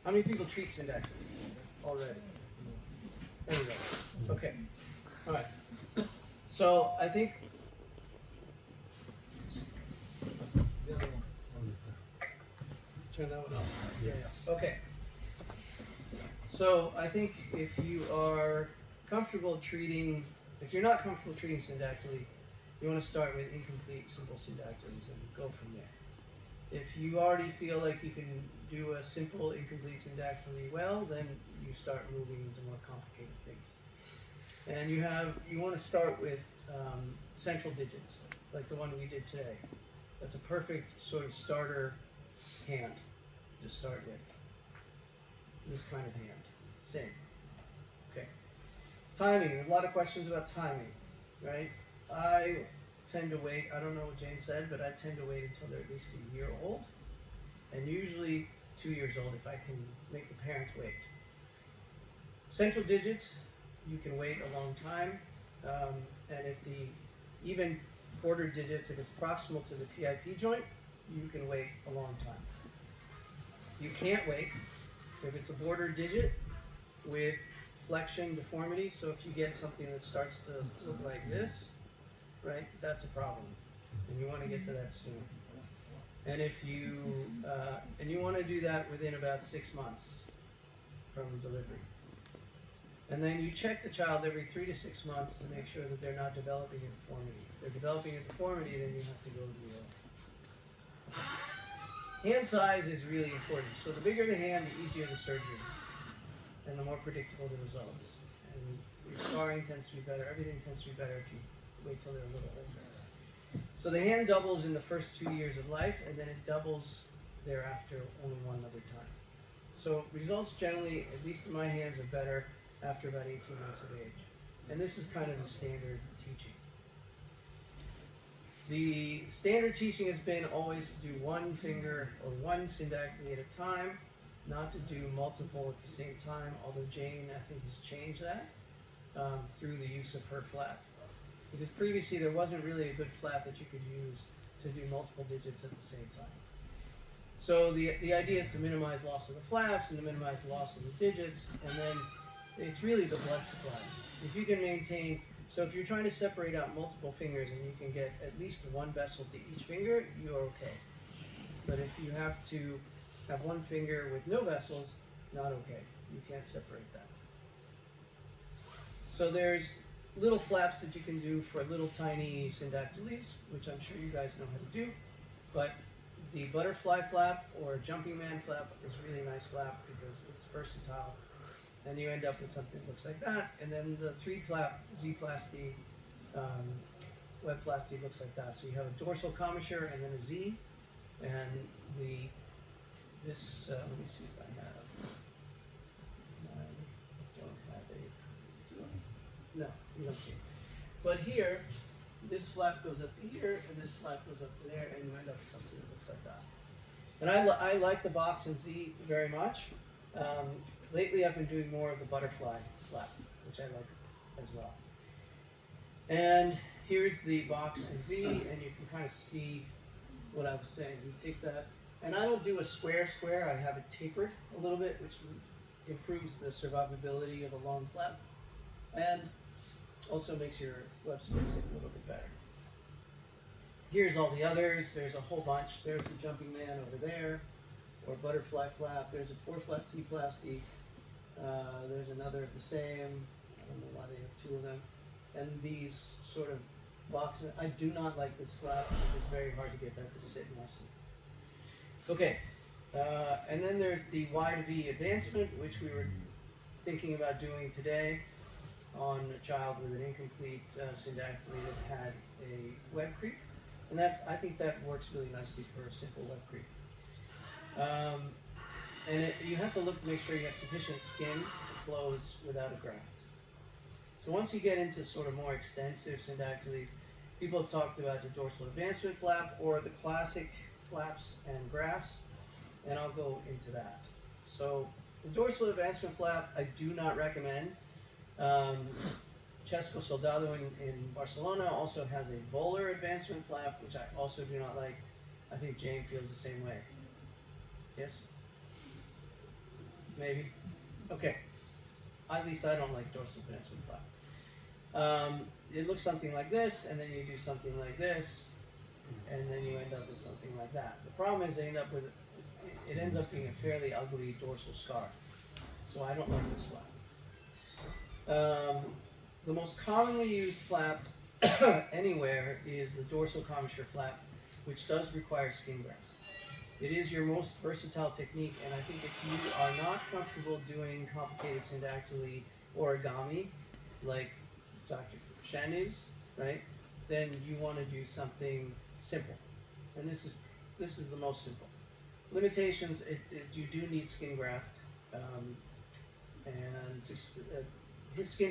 How many people treat syndactyly already? There we go. Okay. All right. So I think turn that one off. Yeah. Okay. So I think if you are comfortable treating, if you're not comfortable treating syndactyly, you want to start with incomplete simple syndactylies and go from there. If you already feel like you can do a simple incomplete syndactyly well, then you start moving into more complicated things. And you want to start with central digits, like the one we did today. That's a perfect sort of starter hand to start with. This kind of hand. Same. Okay. Timing. A lot of questions about timing, right? I tend to wait, I don't know what Jane said, but I tend to wait until they're at least a year old, and usually 2 years old if I can make the parents wait. Central digits, you can wait a long time, and if even border digits, if it's proximal to the PIP joint, you can wait a long time. You can't wait if it's a border digit with flexion deformity, so if you get something that starts to look like this, right, that's a problem, and you want to get to that soon. And if you want to do that within about 6 months from delivery. And then you check the child every 3 to 6 months to make sure that they're not developing a deformity. If they're developing a deformity, then you have to go to the hand size is really important. So the bigger the hand, the easier the surgery, and the more predictable the results. And your scarring tends to be better. Everything tends to be better if you wait till they're a little older. So the hand doubles in the first 2 years of life, and then it doubles thereafter only one other time. So results generally, at least in my hands, are better after about 18 months of age. And this is kind of the standard teaching. The standard teaching has been always to do one finger or one syndactyly at a time, not to do multiple at the same time, although Jane, I think, has changed that through the use of her flap. Because previously there wasn't really a good flap that you could use to do multiple digits at the same time. So the idea is to minimize loss of the flaps and to minimize loss of the digits, and then it's really the blood supply. If you can maintain, so if you're trying to separate out multiple fingers and you can get at least one vessel to each finger, you're okay. But if you have to have one finger with no vessels, not okay. You can't separate that. So there's little flaps that you can do for little tiny syndactylies, which I'm sure you guys know how to do. But the butterfly flap or jumping man flap is a really nice flap because it's versatile. And you end up with something that looks like that. And then the 3-flap Z-plasty, webplasty looks like that. So you have a dorsal commissure and then a Z. And let me see if I have. I don't have a. No, you don't see it. But here, this flap goes up to here, and this flap goes up to there, and you end up with something that looks like that. And I like the box and Z very much. Lately, I've been doing more of the butterfly flap, which I like as well. And here's the box and Z, and you can kind of see what I was saying. You take that, and I don't do a square, I have it tapered a little bit, which improves the survivability of a long flap, and also makes your web spacing a little bit better. Here's all the others. There's a whole bunch. There's the jumping man over there, or butterfly flap. There's a 4-flap Z-plasty. There's another of the same. I don't know why they have 2 of them. And these sort of boxes. I do not like this flap because it's very hard to get that to sit nicely. Okay, and then there's the wide V advancement, which we were thinking about doing today on a child with an incomplete syndactyly that had a web creep. And I think that works really nicely for a simple web creep. And you have to look to make sure you have sufficient skin to close without a graft. So once you get into sort of more extensive syndactylies, people have talked about the dorsal advancement flap or the classic flaps and grafts, and I'll go into that. So the dorsal advancement flap, I do not recommend. Chesco Soldado in Barcelona also has a volar advancement flap, which I also do not like. I think Jane feels the same way. Yes? Maybe? Okay. At least I don't like dorsal peninsula flap. It looks something like this, and then you do something like this, and then you end up with something like that. The problem is it ends up being a fairly ugly dorsal scar. So I don't like this flap. The most commonly used flap anywhere is the dorsal commissure flap, which does require skin grafts. It is your most versatile technique, and I think if you are not comfortable doing complicated syndactyly origami, like Dr. Shen is, right, then you want to do something simple. And this is the most simple. Limitations is you do need skin graft, and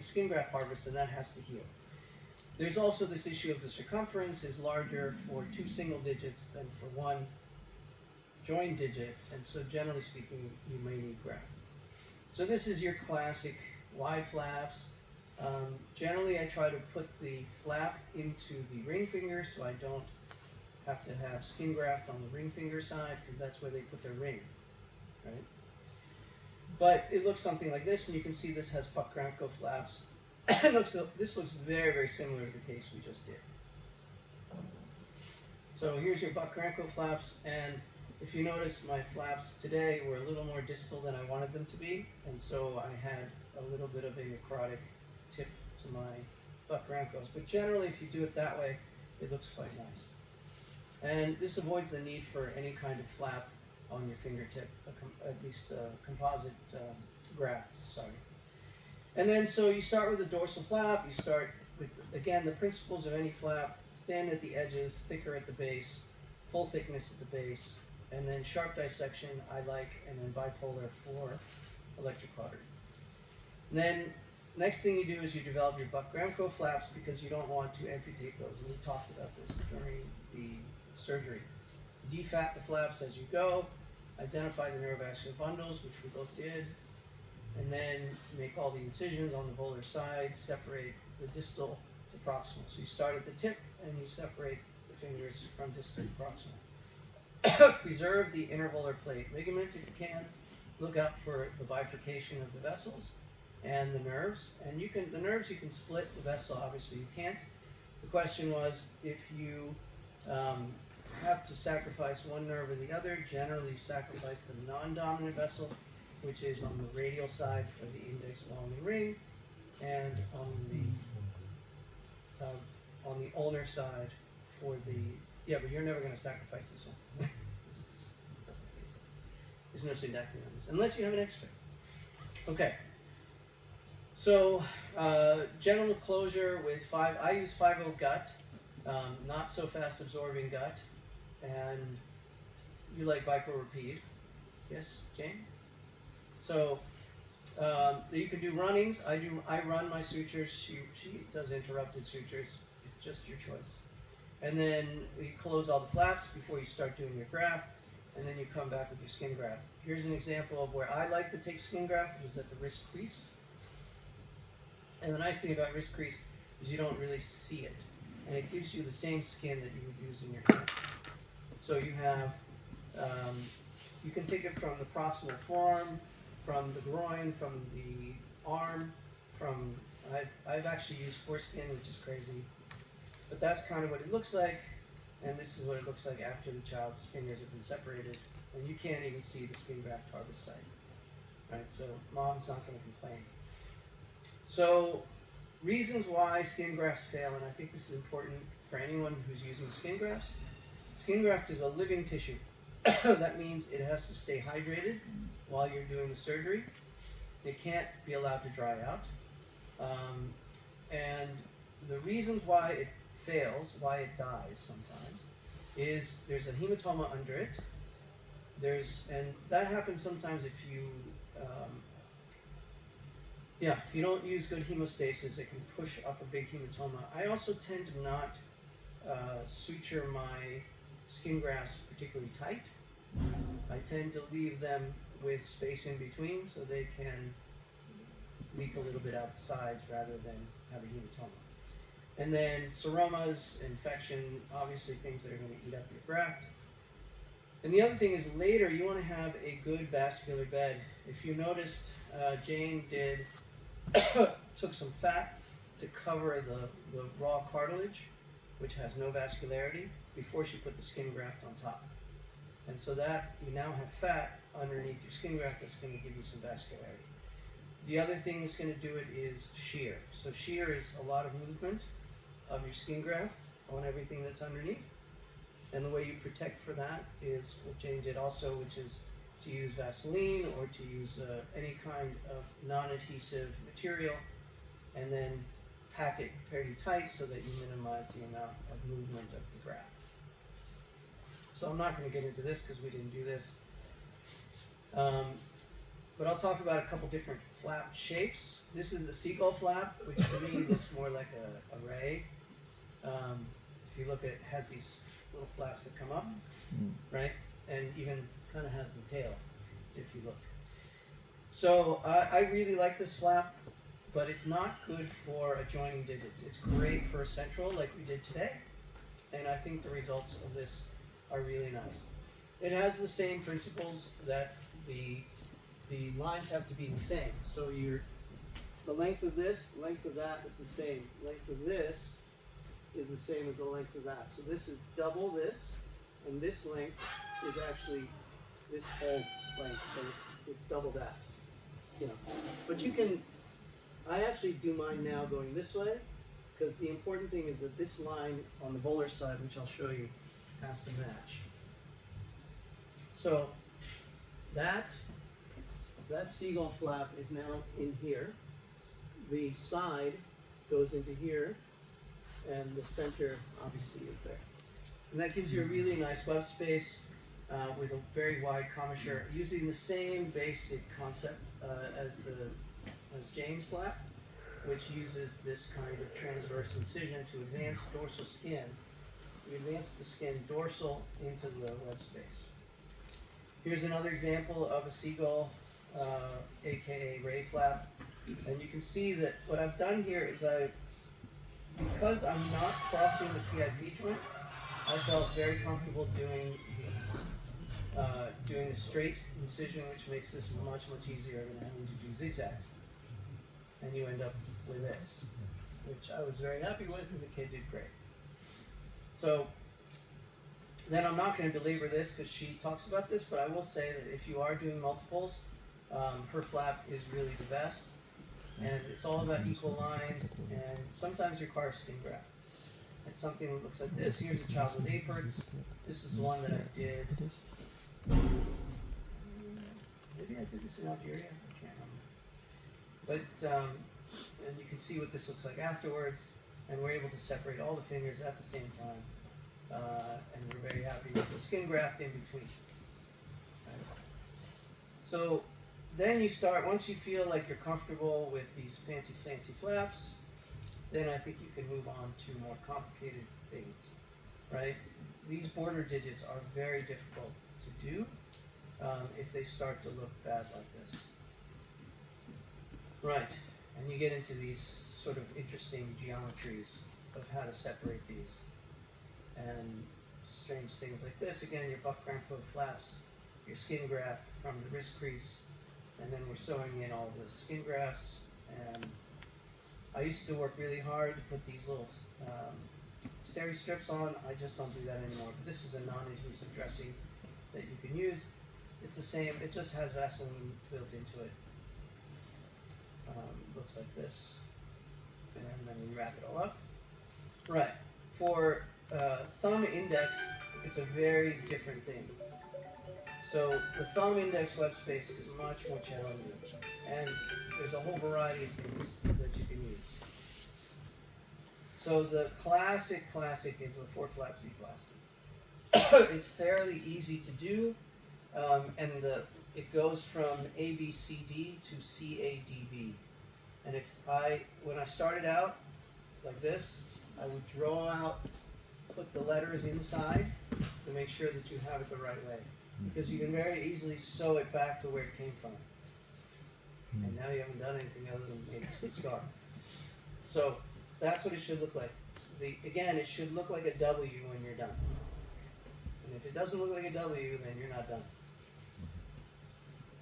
skin graft harvest, and that has to heal. There's also this issue of the circumference is larger for 2 single digits than for 1 joined digit, and so generally speaking, you may need graft. So this is your classic wide flaps. Generally, I try to put the flap into the ring finger, so I don't have to have skin graft on the ring finger side, because that's where they put their ring, right? But it looks something like this, and you can see this has Buck-Gramco flaps. This looks very, very similar to the case we just did. So here's your Buck-Gramco flaps, and if you notice, my flaps today were a little more distal than I wanted them to be, and so I had a little bit of a necrotic tip to my Buck-Gramcos. But generally, if you do it that way, it looks quite nice. And this avoids the need for any kind of flap on your fingertip, at least a composite graft, sorry. And then, so you start with the dorsal flap. You start with, again, the principles of any flap: thin at the edges, thicker at the base, full thickness at the base, and then sharp dissection, I like, and then bipolar for electric cautery. And then, next thing you do is you develop your Buck-Gramco flaps, because you don't want to amputate those, and we talked about this during the surgery. Defat the flaps as you go, identify the neurovascular bundles, which we both did, and then make all the incisions on the volar side, separate the distal to proximal. So you start at the tip, and you separate the fingers from distal to proximal. Preserve the intervolar plate ligament if you can. Look out for the bifurcation of the vessels and the nerves. And the nerves you can split, the vessel obviously you can't. The question was, if you have to sacrifice one nerve or the other, generally generally sacrifice the non-dominant vessel, which is on the radial side for the index along the ring, and on the ulnar side for the, yeah, but you're never going to sacrifice this one. Doesn't make any sense. There's no syndactyly on this, unless you have an X-ray. Okay. So, genital closure with I use 5-0 gut, not so fast absorbing gut, and you like Viper Rapide. Yes, Jane? So, you can do runnings. I run my sutures. She does interrupted sutures. It's just your choice. And then you close all the flaps before you start doing your graft, and then you come back with your skin graft. Here's an example of where I like to take skin graft, which is at the wrist crease. And the nice thing about wrist crease is you don't really see it, and it gives you the same skin that you would use in your hand. So you have, you can take it from the proximal forearm, from the groin, from the arm, I've actually used foreskin, which is crazy, but that's kind of what it looks like, and this is what it looks like after the child's fingers have been separated, and you can't even see the skin graft harvest site, right? So mom's not going to complain. So, reasons why skin grafts fail, and I think this is important for anyone who's using skin grafts. Skin graft is a living tissue. That means it has to stay hydrated while you're doing the surgery. It can't be allowed to dry out. And the reasons why it fails, why it dies sometimes, is there's a hematoma under it. And that happens sometimes if you if you don't use good hemostasis, it can push up a big hematoma. I also tend to not suture my skin grafts particularly tight. I tend to leave them with space in between so they can leak a little bit out the sides rather than have a hematoma. And then seromas, infection, obviously things that are going to eat up your graft. And the other thing is later you want to have a good vascular bed. If you noticed, Jane did took some fat to cover the raw cartilage, which has no vascularity, before she put the skin graft on top. And so that you now have fat underneath your skin graft that's going to give you some vascularity. The other thing that's going to do it is shear. So shear is a lot of movement of your skin graft on everything that's underneath. And the way you protect for that is what Jane did also, which is to use Vaseline or to use any kind of non-adhesive material, and then pack it pretty tight so that you minimize the amount of movement of the graft. So I'm not going to get into this because we didn't do this. But I'll talk about a couple different flap shapes. This is the seagull flap, which to me looks more like a ray. If you look at it, has these little flaps that come up, right? And even kind of has the tail, if you look. So I really like this flap, but it's not good for adjoining digits. It's great for a central like we did today, and I think the results of this are really nice. It has the same principles that the lines have to be the same. So the length of this, length of that is the same. Length of this is the same as the length of that. So this is double this, and this length is actually this whole length. So it's double that. You know, but you can. I actually do mine now going this way, because the important thing is that this line on the volar side, which I'll show you, has to match. So that seagull flap is now in here. The side goes into here, and the center obviously is there. And that gives you a really nice web space with a very wide commissure, using the same basic concept as Jane's flap, which uses this kind of transverse incision to advance dorsal skin. We advance the skin dorsal into the web space. Here's another example of a seagull, aka ray flap. And you can see that what I've done here is because I'm not crossing the PIP joint, I felt very comfortable doing a straight incision, which makes this much easier than having to do zigzags. And you end up with this, which I was very happy with, and the kid did great. So then I'm not going to belabor this because she talks about this, but I will say that if you are doing multiples, her flap is really the best. And it's all about equal lines, and sometimes requires skin graft. It's something that looks like this. Here's a child with aperts. This is the one that I did. Maybe I did this in Algeria. I can't remember. But and you can see what this looks like afterwards, and we're able to separate all the fingers at the same time, and we're very happy with the skin graft in between. Right. So then you start, once you feel like you're comfortable with these fancy flaps, then I think you can move on to more complicated things, right? These border digits are very difficult to do if they start to look bad like this. Right, and you get into these sort of interesting geometries of how to separate these. And strange things like this, again, your buck crampo flaps, your skin graft from the wrist crease, and then we're sewing in all the skin grafts. And I used to work really hard to put these little steri strips on. I just don't do that anymore. But this is a non-adhesive dressing that you can use. It's the same, it just has Vaseline built into it. Looks like this. And then we wrap it all up. Right, for thumb index, it's a very different thing. So the thumb index web space is much more challenging, and there's a whole variety of things that you can use. So the classic is the 4-flap Z-plasty. It's fairly easy to do, and it goes from ABCD to CADB. And when I started out like this, I would draw out, put the letters inside to make sure that you have it the right way. Because you can very easily sew it back to where it came from. And now you haven't done anything other than make a scar. So that's what it should look like. Again, it should look like a W when you're done. And if it doesn't look like a W, then you're not done.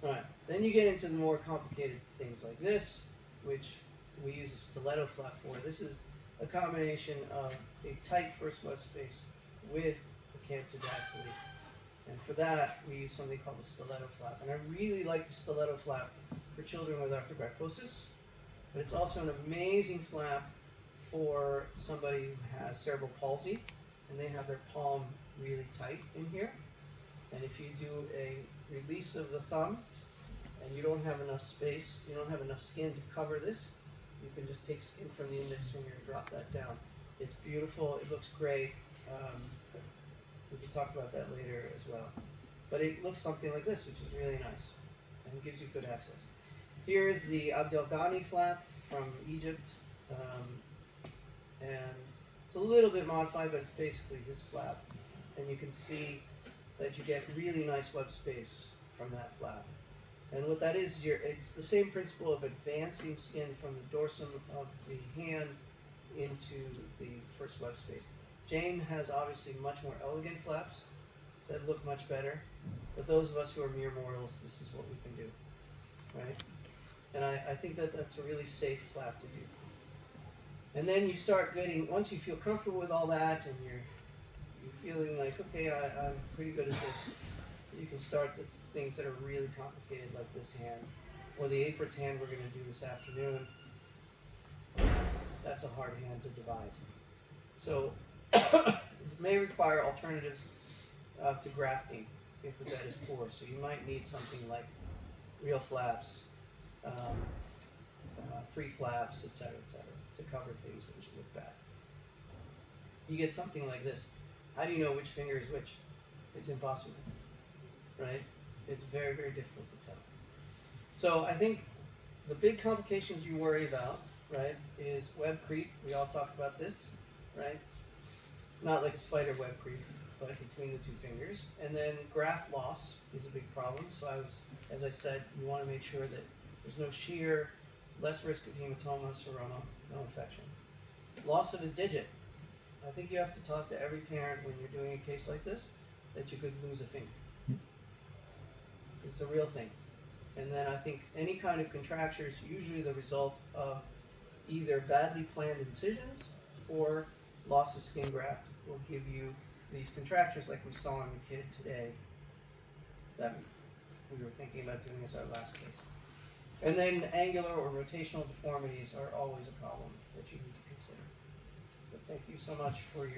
Alright, then you get into the more complicated things like this, which we use a stiletto flap for. This is a combination of a tight first web space with a camptodactyly. And for that, we use something called the stiletto flap. And I really like the stiletto flap for children with arthrogryposis, but it's also an amazing flap for somebody who has cerebral palsy, and they have their palm really tight in here. And if you do a release of the thumb, and you don't have enough space, you don't have enough skin to cover this, you can just take skin from the index finger and drop that down. It's beautiful, it looks great. We can talk about that later as well. But it looks something like this, which is really nice, and gives you good access. Here is the Abdelghani flap from Egypt, and it's a little bit modified, but it's basically this flap. And you can see that you get really nice web space from that flap. And what that is, it's the same principle of advancing skin from the dorsum of the hand into the first web space. Jane has obviously much more elegant flaps that look much better, but those of us who are mere mortals, this is what we can do, right? And I think that that's a really safe flap to do. And then you start getting, once you feel comfortable with all that and you're feeling like, okay, I'm pretty good at this, you can start the things that are really complicated, like this hand, or the apron's hand we're going to do this afternoon. That's a hard hand to divide. So it may require alternatives to grafting if the bed is poor. So you might need something like real flaps, free flaps, etc., to cover things which look bad. You get something like this. How do you know which finger is which? It's impossible, right? It's very, very difficult to tell. So I think the big complications you worry about, right, is web creep. We all talked about this, right? Not like a spider web creep, but between the two fingers. And then graft loss is a big problem. So as I said, you want to make sure that there's no shear, less risk of hematoma, seroma, no infection. Loss of a digit. I think you have to talk to every parent when you're doing a case like this that you could lose a finger. It's a real thing. And then I think any kind of contracture is usually the result of either badly planned incisions or loss of skin graft will give you these contractures like we saw in the kid today that we were thinking about doing as our last case. And then angular or rotational deformities are always a problem that you need to consider. But thank you so much for your